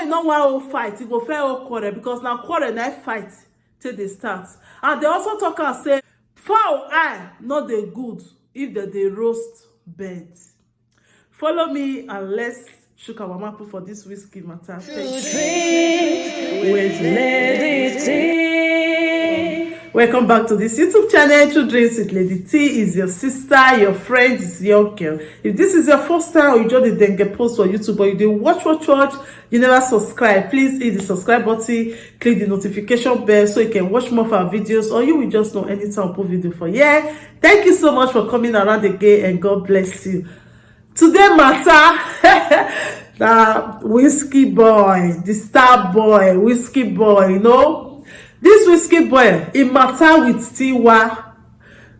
you no wan fight, you go fair quarrel because now quarrel na fight till they start. And they also talk and say fowl eye not dey good if they roast birds. Follow me and let's shook our mouth for this whiskey matter. With Lady T. Welcome back to this YouTube channel. True Drinks with Lady T is your sister, your friend, is your girl. If this is your first time or you just didn't get post on YouTube or you did watch, you never subscribe, please hit the subscribe button, click the notification bell so you can watch more of our videos, or you will just know anytime I put video for you. Thank you so much for coming around again and God bless you. Today matter the whiskey boy, the star boy, whiskey boy, you know. This whiskey boy, it matter with Tiwa.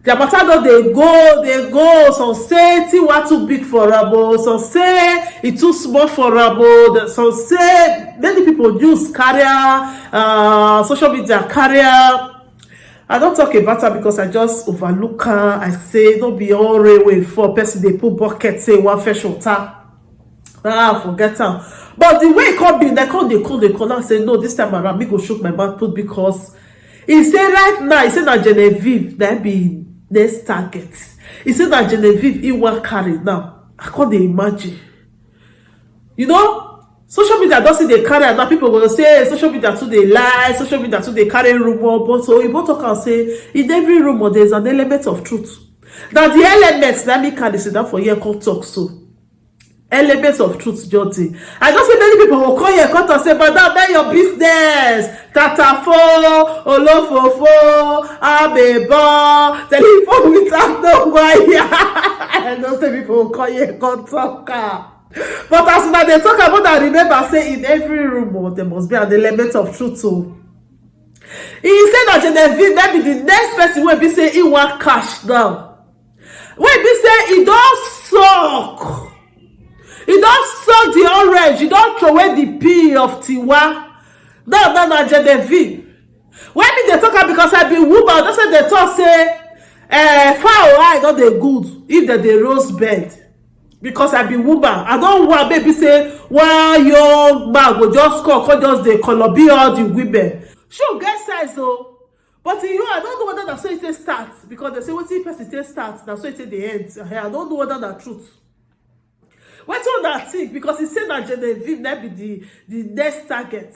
The matter that they go. Some say Tiwa too big for Rabo, some say it too small for Rabo, some say many people use carrier, social media carrier. I don't talk about her because I just overlook her. I say don't be all railway for person they put bucket say one fresh water. Forget her. But the way it come be, they call and say no, this time around me go shook my mouth put because he say right now, he said that Genevieve that be next target. He said that Genevieve he want carry now. I can't imagine. You know? Social media doesn't they carry, and now people will say social media too they lie, social media too they carry rumor. But so you both talk and say in every rumor there's an element of truth. Now the elements that me can sit down for here called talk so elements of truth, Jody. I don't see many people will call here come and say, but that your business. Tatafo, Olofofo, Abeba, telephone without no wire. I don't see people will call here come talk. But as now they talk about that, remember say in every room there must be an element of truth too. He said that Genevieve maybe the next person will be say he want cash now. When be say he don't suck. He don't suck the orange. He don't throw away the pea of Tiwa. No, Genevieve. When me they talk about because I be woman, don't say they talk say fowl eye not they good if they roast bed. Because I be woman, I don't want baby say one young man go just call just the color be all the women. Sure, get size though. But you know, I don't know whether that's so it starts because they say what if person starts, that's so it the end. I don't know whether that's truth. What's all that thing? Because he said that Genevieve might be the next target.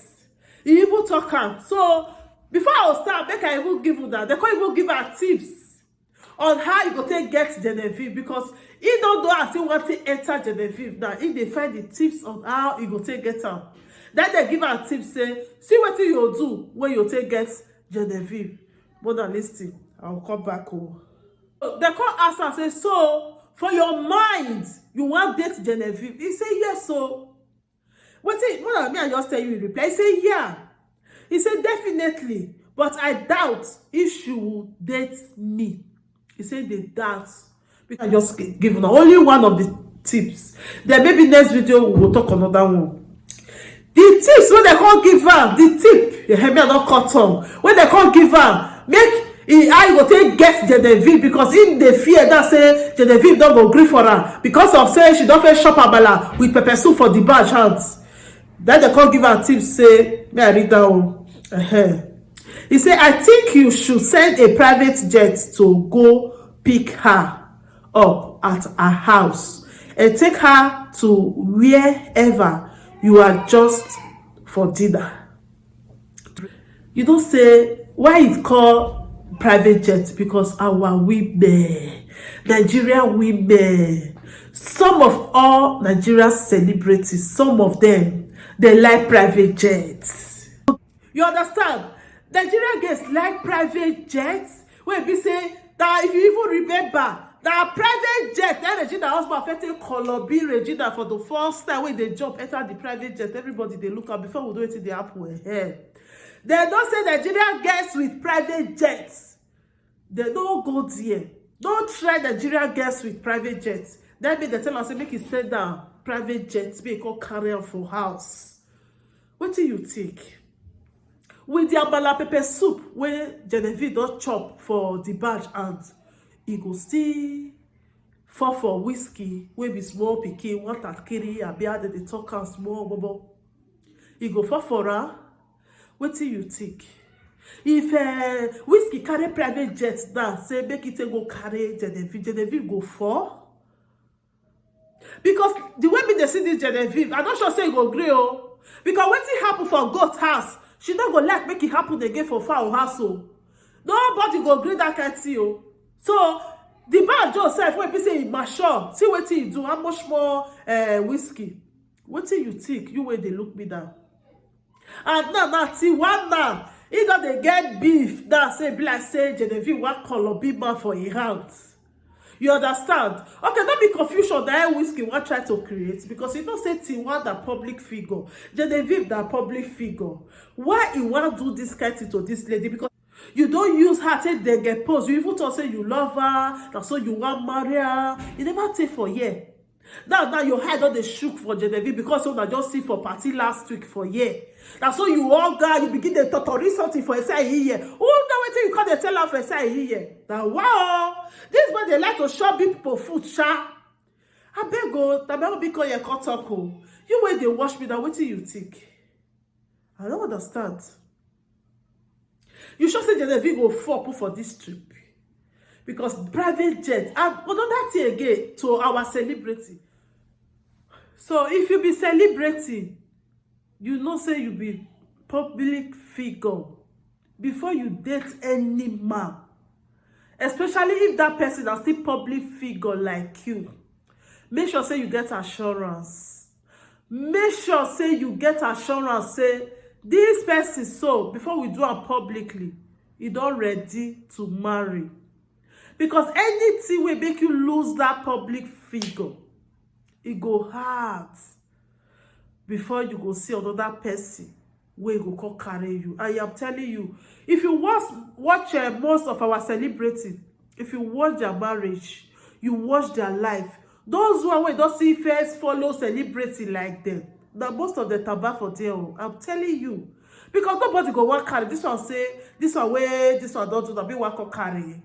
He even talk her. So before I will start, make I even give you that. They can't even give her tips on how you go take get Genevieve because he don't know as he want to enter Genevieve now. If they find the tips on how you go take get her, then they give her tips say, see what you do when you take get Genevieve. More than listening, I will come back home. They can't ask her say, so for your mind, you want date Genevieve? He say yes. So what say? More than me, I just tell you in reply. He say yeah. He said definitely, but I doubt if she will date me. He said they doubt. Because I just give them only one of the tips. Then maybe next video we will talk another one. The tips when they can't give her, the tip, you hear me, I don't cut tongue. When they can't give her, make I go take get Genevieve because in the fear that say Genevieve don't go agree for her because of say she don't face shop abala with pepper soup for the badge hands. Then they can't give her tips. Say, may I read that one? He said, I think you should send a private jet to go pick her up at her house and take her to wherever you are just for dinner. You don't say why it's called private jet because our women, Nigerian women, some of all Nigerian celebrities, some of them they like private jets. You understand? Nigerian girls like private jets. When we say that, if you even remember that private jet, that Regina husband affected Colombia Regina for the first time when they jump enter the private jet. Everybody they look at before we do it in the apple ahead. They don't say Nigerian girls with private jets. They don't go there. Don't try Nigerian girls with private jets. That means they tell us make it send down private jets, make it carry for house. What do you think? With the abala pepper soup where Genevieve don't chop for the badge and he go still fall for whiskey wey be small pikin want at carry abia dey talk am small bobo. He go for her. Wetin you think? If Wizkid carry private jet now, say make it go carry Genevieve go for. Because the way me dey see this Genevieve, I not sure say e go gree o. Because wetin happen for goat house, she not go like make it happen again for fowl house o. Nobody go gree that kind thing o. So the man just sef wey be say e mature, see wetin he do, how much more Wizkid. Wetin you think? You wey dey look me down. And now Tiwa now, he don dey get beef now, say be like say Genevieve wan call big man for him house. You understand? Okay, don't be confusion that Wizkid wan try to create, because you know say Tiwa the public figure, Genevieve the public figure. Why he wan do this kind thing to this lady? Because you don't use her take dey get post. You even talk say you love her, that's so you wan marry her. You never take for year. Now your head don dey shook for Genevieve because una just see for party last week for year. That's so you all guy, you begin dey totori something for inside here. Who know wetin you call dey tell her for inside here? Now wow, this man dey like to show big people food sha. Abeg o, na me be call your cut talk o. You wey dey watch me now, wetin you think? I don't understand. You sure say Genevieve go fall put for this trip? Because private jet, and another thing again to our celebrity. So if you be celebrity, you know say you be public figure before you date any man, especially if that person is still public figure like you. Make sure say you get assurance. Make sure say you get assurance say this person, so before we do it publicly, you don ready to marry. Because anything will make you lose that public figure, it go hard before you go see another person where go come carry you. I am telling you, if you watch most of our celebrities, if you watch their marriage, you watch their life, those who don't see first follow celebrity like them, now most of the tabak for them. I'm telling you, because nobody go work carry. This one say this one way, this one don't do that. Be work carry.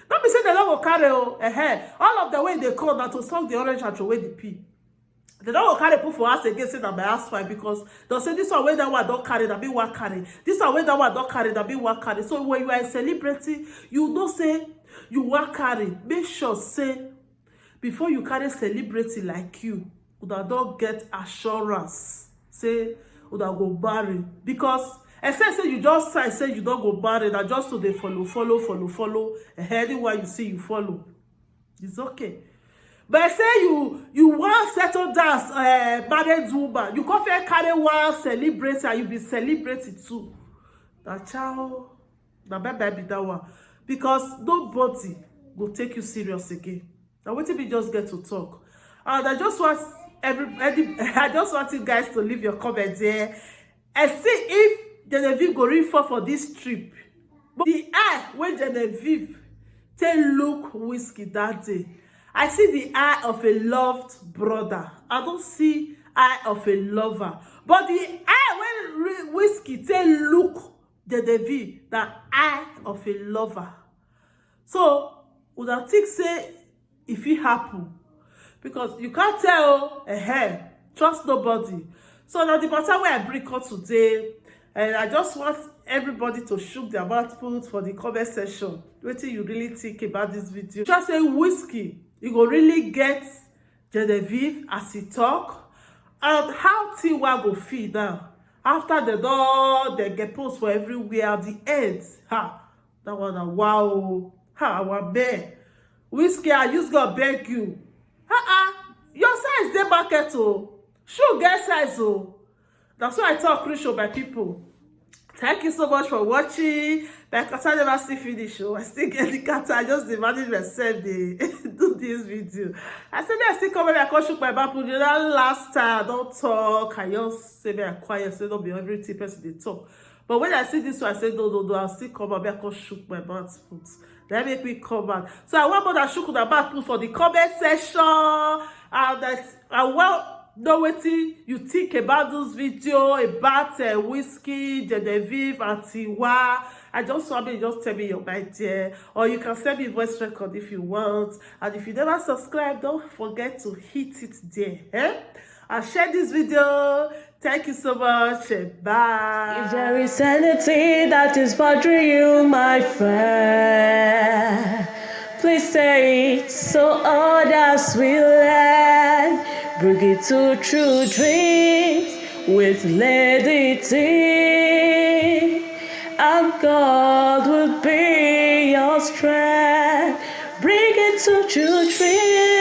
Don't be saying they don't go carry all of the way they call now to suck the orange and throw away the pea. They don't go carry put for us again, say that my ass fine, because they'll say this one way that one don't carry, that be one carry. This one way that one don't carry, that be one carry. So when you are a celebrity, you don't say you want carry. Make sure say before you carry celebrity like you don't get assurance. Say would go marry, because except say you just say you don't go marry, that just so they follow anywhere you see you follow, it's okay. But say you want settle down married woman, you come here carry one celebrity and you be celebrity too. That child, na baby that one, because nobody will take you serious again. Now wait till we just get to talk. And I just want I just want you guys to leave your comments here and see if Genevieve go really fall for this trip. But the eye when Genevieve take look Wizkid that day, I see the eye of a loved brother. I don't see eye of a lover. But the eye when Wizkid take look Genevieve, the eye of a lover. So would I think say if it happen? Because you can't tell trust nobody. So now the matter where I bring up today, and I just want everybody to shoot their mouth put for the comment section. What do you really think about this video? Just say Wizkid, you go really get Genevieve as he talk, and how Tiwa go feel now after they get post for everywhere at the end. That one wow. I want beg. Wizkid, I just gonna beg you. Your size dey market oh. Show get size oh. That's why I talk crucial by people. Thank you so much for watching. Because I never see finish. I still get the cat. I just imagine myself they do this video. I said I still come and I can't shoot my back. Last time I don't talk. I just say me I quiet. So don't be every person they talk. But when I see this one, I say no. I'll still come and I can't shoot my mouth put. That make me come back. So I want more than shoot my mouth put for the comment section. And I want know wetin you think about this video about Wizkid, Genevieve, and Tiwa. I just want you just tell me your mind there, or you can send me voice record if you want. And if you never subscribe, don't forget to hit it there. and share this video. Thank you so much. Bye. If there is anything that is bothering you, my friend, please say it so others will learn. Bring it to True Dreams with Lady T, and God will be your strength. Bring it to True Dreams.